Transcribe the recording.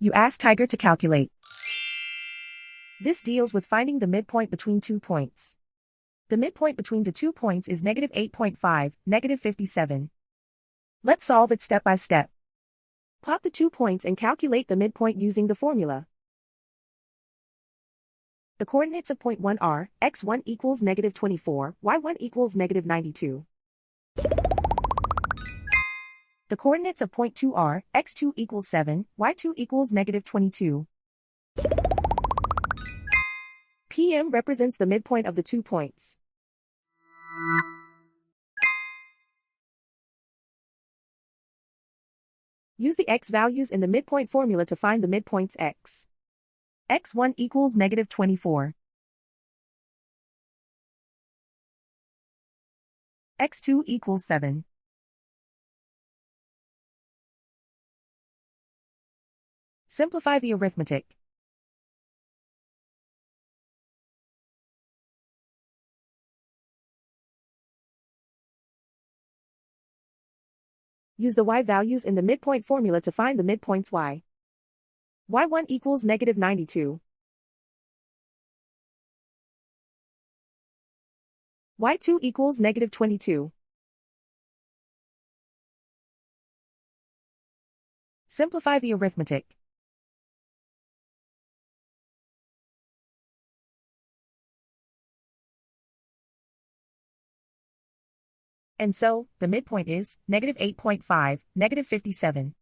You ask Tiger to calculate. This deals with finding the midpoint between 2 points. The midpoint between the 2 points is -8.5, -57. Let's solve it step by step. Plot the 2 points and calculate the midpoint using the formula. The coordinates of point 1 are, x1 equals -24, y1 equals -92. The coordinates of point 2 are, x2 equals 7, y2 equals -22. PM represents the midpoint of the 2 points. Use the x values in the midpoint formula to find the midpoints x. x1 equals -24. x2 equals 7. Simplify the arithmetic. Use the y values in the midpoint formula to find the midpoints y. y1 equals -92. y2 equals -22. Simplify the arithmetic. And so, the midpoint is -8.5, -57.